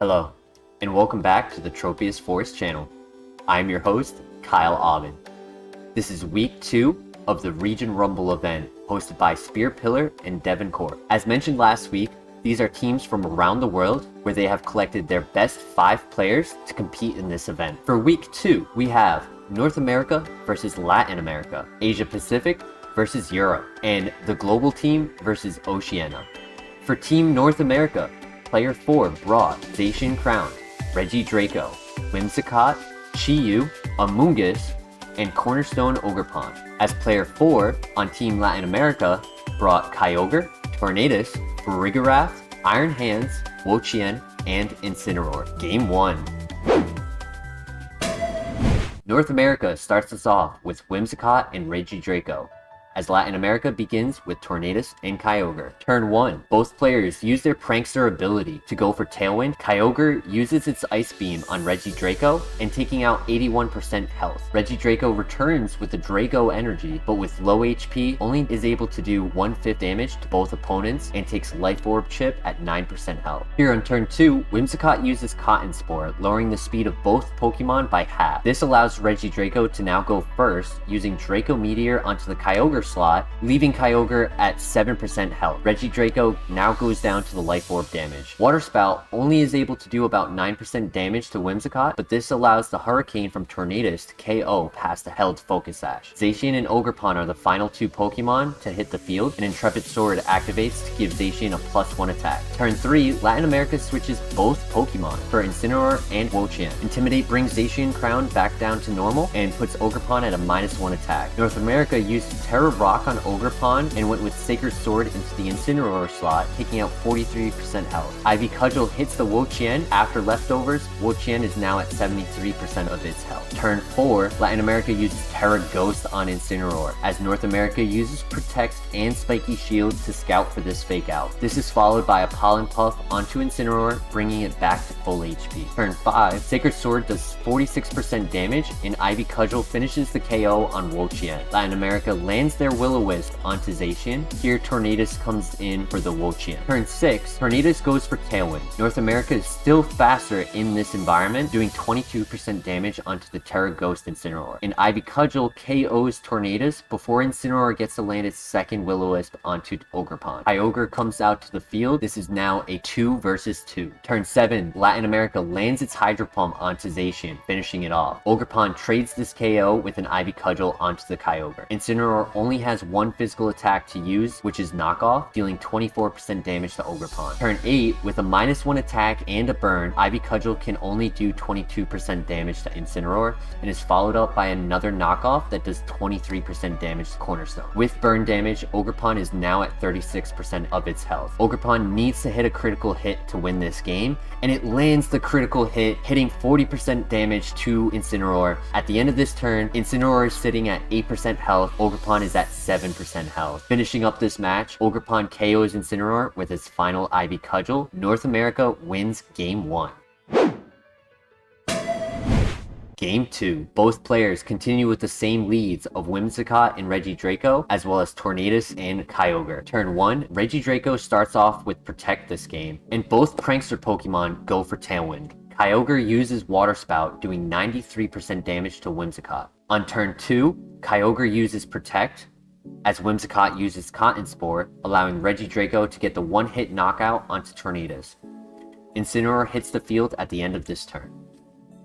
Hello, and welcome back to the Tropius Forest channel. I am your host, Kyle Aubin. This is week 2 of the Region Rumble event hosted by SpearPillar and Devon Corp. As mentioned last week, these are teams from around the world where they have collected their best 5 players to compete in this event. For week 2, we have North America versus Latin America, Asia Pacific versus Europe, and the global team versus Oceania. For Team North America, Player 4 brought Zacian Crown, Reggie Draco, Whimsicott, Chiyu, Amoonguss, and Cornerstone Ogerpon. As Player 4 on Team Latin America brought Kyogre, Tornadus, Rigarath, Iron Hands, Wo-Chien, and Incineroar. Game 1. North America starts us off with Whimsicott and Reggie Draco, as Latin America begins with Tornadus and Kyogre. Turn 1. Both players use their Prankster ability to go for Tailwind. Kyogre uses its Ice Beam on Reggie Draco and taking out 81% health. Reggie Draco returns with the Draco energy, but with low HP, only is able to do 1/5 damage to both opponents and takes Life Orb Chip at 9% health. Here on turn 2, Whimsicott uses Cotton Spore, lowering the speed of both Pokemon by half. This allows Reggie Draco to now go first, using Draco Meteor onto the Kyogre slot, leaving Kyogre at 7% health. Reggie Draco now goes down to the Life Orb damage. Water Spout only is able to do about 9% damage to Whimsicott, but this allows the Hurricane from Tornadus to KO past the held Focus Sash. Zacian and Ogerpon are the final 2 Pokemon to hit the field, and Intrepid Sword activates to give Zacian a +1 attack. Turn 3, Latin America switches both Pokemon for Incineroar and Wo-Chien. Intimidate brings Zacian Crown back down to normal and puts Ogerpon at a -1 attack. North America used Terra Rock on Ogerpon and went with Sacred Sword into the Incineroar slot, taking out 43% health. Ivy Cudgel hits the Wo-Chien. After leftovers, Wo-Chien is now at 73% of its health. Turn 4, Latin America uses Terra Ghost on Incineroar, as North America uses Protect and Spiky Shield to scout for this fake out. This is followed by a Pollen Puff onto Incineroar, bringing it back to full HP. Turn 5, Sacred Sword does 46% damage, and Ivy Cudgel finishes the KO on Wo-Chien. Latin America lands their Will-O-Wisp onto Zacian. Here Tornadus comes in for the Wo-Chien. Turn 6, Tornadus goes for Tailwind. North America is still faster in this environment, doing 22% damage onto the Terra Ghost Incineroar. And Ivy Cudgel KOs Tornadus before Incineroar gets to land its second Will-O-Wisp onto Ogerpon. Kyogre comes out to the field. This is now a 2 versus 2. Turn 7, Latin America lands its Hydro Pump onto Zacian, finishing it off. Ogerpon trades this KO with an Ivy Cudgel onto the Kyogre. Incineroar only has 1 physical attack to use, which is Knockoff, dealing 24% damage to Ogerpon. Turn 8, with a -1 attack and a burn, Ivy Cudgel can only do 22% damage to Incineroar, and is followed up by another Knockoff that does 23% damage to Cornerstone. With burn damage, Ogerpon is now at 36% of its health. Ogerpon needs to hit a critical hit to win this game, and it lands the critical hit, hitting 40% damage to Incineroar. At the end of this turn, Incineroar is sitting at 8% health, Ogerpon is at 7% health. Finishing up this match, Ogerpon KOs Incineroar with its final Ivy Cudgel. North America wins Game 1. Game 2. Both players continue with the same leads of Whimsicott and Reggie Draco, as well as Tornadus and Kyogre. Turn 1, Reggie Draco starts off with Protect this game, and both Prankster Pokemon go for Tailwind. Kyogre uses Water Spout, doing 93% damage to Whimsicott. On turn 2, Kyogre uses Protect, as Whimsicott uses Cotton Spore, allowing Reggie Draco to get the 1-hit knockout onto Tornadus. Incineroar hits the field at the end of this turn.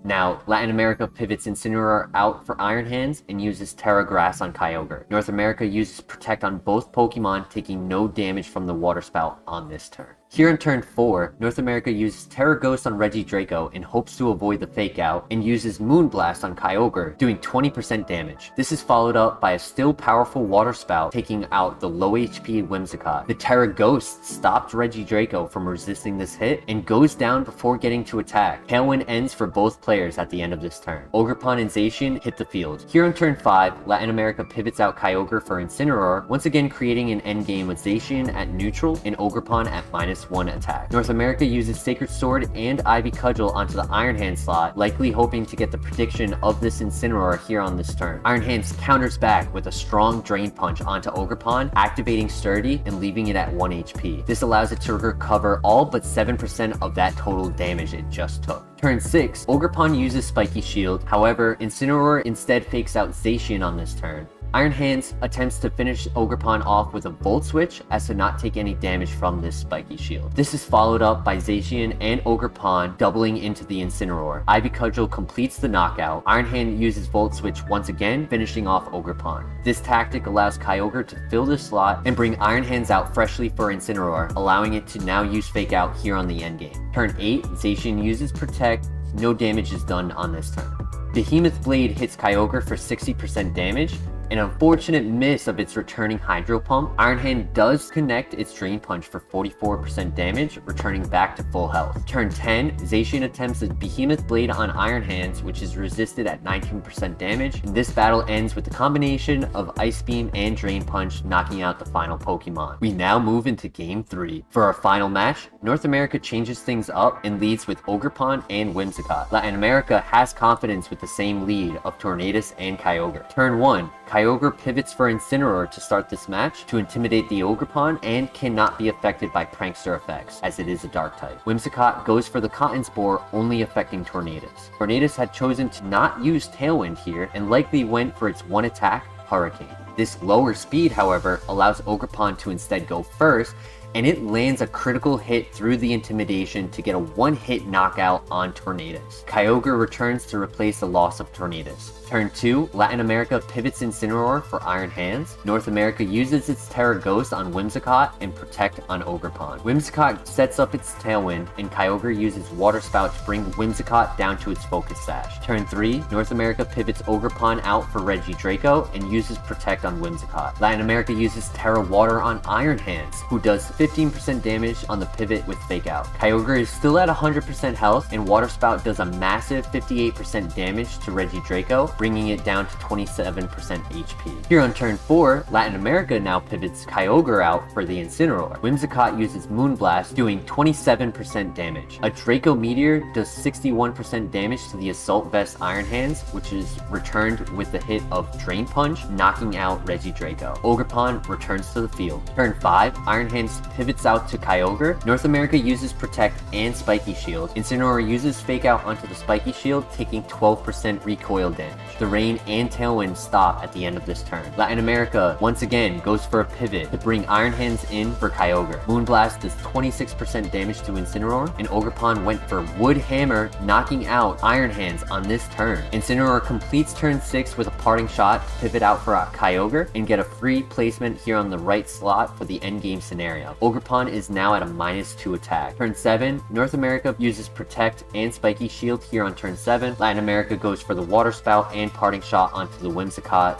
Now, Latin America pivots Incineroar out for Iron Hands and uses Terra Grass on Kyogre. North America uses Protect on both Pokemon, taking no damage from the Water Spout on this turn. Here in turn 4, North America uses Terra Ghost on Reggie Draco in hopes to avoid the fake out, and uses Moonblast on Kyogre, doing 20% damage. This is followed up by a still powerful Water Spout, taking out the low HP Whimsicott. The Terra Ghost stopped Reggie Draco from resisting this hit, and goes down before getting to attack. Tailwind ends for both players at the end of this turn. Ogerpon and Zacian hit the field. Here in turn 5, Latin America pivots out Kyogre for Incineroar, once again creating an endgame with Zacian at neutral and Ogerpon at -1. -1 attack. North America uses Sacred Sword and Ivy Cudgel onto the Iron Hand slot, likely hoping to get the prediction of this Incineroar here on this turn. Iron Hands counters back with a strong Drain Punch onto Ogerpon, activating Sturdy and leaving it at 1 HP. This allows it to recover all but 7% of that total damage it just took. Turn 6, Ogerpon uses Spiky Shield, however, Incineroar instead fakes out Zacian on this turn. Iron Hands attempts to finish Ogerpon off with a Volt Switch as to not take any damage from this Spiky Shield. This is followed up by Zacian and Ogerpon doubling into the Incineroar. Ivy Cudgel completes the knockout. Iron Hand uses Volt Switch once again, finishing off Ogerpon. This tactic allows Kyogre to fill the slot and bring Iron Hands out freshly for Incineroar, allowing it to now use Fake Out here on the endgame. Turn 8, Zacian uses Protect. No damage is done on this turn. Behemoth Blade hits Kyogre for 60% damage. An unfortunate miss of its returning Hydro Pump, Iron Hand does connect its Drain Punch for 44% damage, returning back to full health. Turn 10, Zacian attempts a Behemoth Blade on Iron Hands, which is resisted at 19% damage, and this battle ends with the combination of Ice Beam and Drain Punch knocking out the final Pokemon. We now move into Game 3. For our final match, North America changes things up and leads with Ogerpon and Whimsicott. Latin America has confidence with the same lead of Tornadus and Kyogre. Turn 1, Kyogre pivots for Incineroar to start this match to intimidate the Ogerpon and cannot be affected by Prankster effects, as it is a Dark type. Whimsicott goes for the Cotton Spore, only affecting Tornadus. Tornadus had chosen to not use Tailwind here and likely went for its one attack, Hurricane. This lower speed, however, allows Ogerpon to instead go first, and it lands a critical hit through the intimidation to get a one-hit knockout on Tornadus. Kyogre returns to replace the loss of Tornadus. Turn 2, Latin America pivots Incineroar for Iron Hands. North America uses its Terra Ghost on Whimsicott and Protect on Ogerpon. Whimsicott sets up its Tailwind, and Kyogre uses Water Spout to bring Whimsicott down to its Focus Sash. Turn 3, North America pivots Ogerpon out for Regidrago and uses Protect on Whimsicott. Latin America uses Terra Water on Iron Hands, who does 15% damage on the pivot with Fake Out. Kyogre is still at 100% health, and Water Spout does a massive 58% damage to Regidrago, bringing it down to 27% HP. Here on turn 4, Latin America now pivots Kyogre out for the Incineroar. Whimsicott uses Moonblast, doing 27% damage. A Draco Meteor does 61% damage to the Assault Vest Iron Hands, which is returned with the hit of Drain Punch, knocking out Regidrago. Ogerpon returns to the field. Turn 5, Iron Hands pivots out to Kyogre. North America uses Protect and Spiky Shield. Incineroar uses Fake Out onto the Spiky Shield, taking 12% recoil damage. The Rain and Tailwind stop at the end of this turn. Latin America once again goes for a pivot to bring Iron Hands in for Kyogre. Moonblast does 26% damage to Incineroar, and Ogerpon went for Wood Hammer, knocking out Iron Hands on this turn. Incineroar completes turn 6 with a Parting Shot to pivot out for Kyogre and get a free placement here on the right slot for the endgame scenario. Ogerpon is now at a -2 attack. Turn 7, North America uses Protect and Spiky Shield here on turn 7. Latin America goes for the Water Spout and Parting Shot onto the Whimsicott.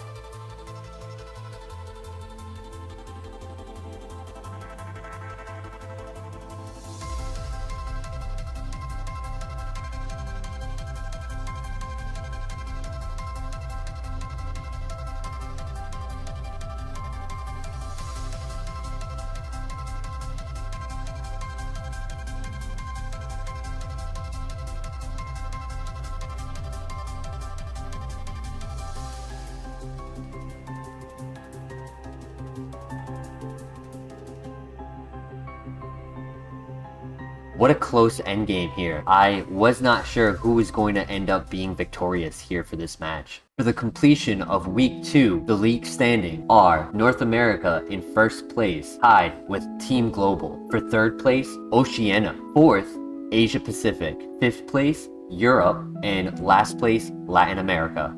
What a close endgame here. I was not sure who was going to end up being victorious here for this match. For the completion of Week 2, the league standing are North America in first place, tied with Team Global. For third place, Oceania. Fourth, Asia Pacific. Fifth place, Europe. And last place, Latin America.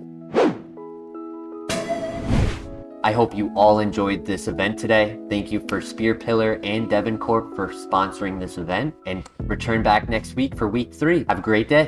I hope you all enjoyed this event today. Thank you for SpearPillar and Devon Corp for sponsoring this event, and return back next week for Week 3. Have a great day.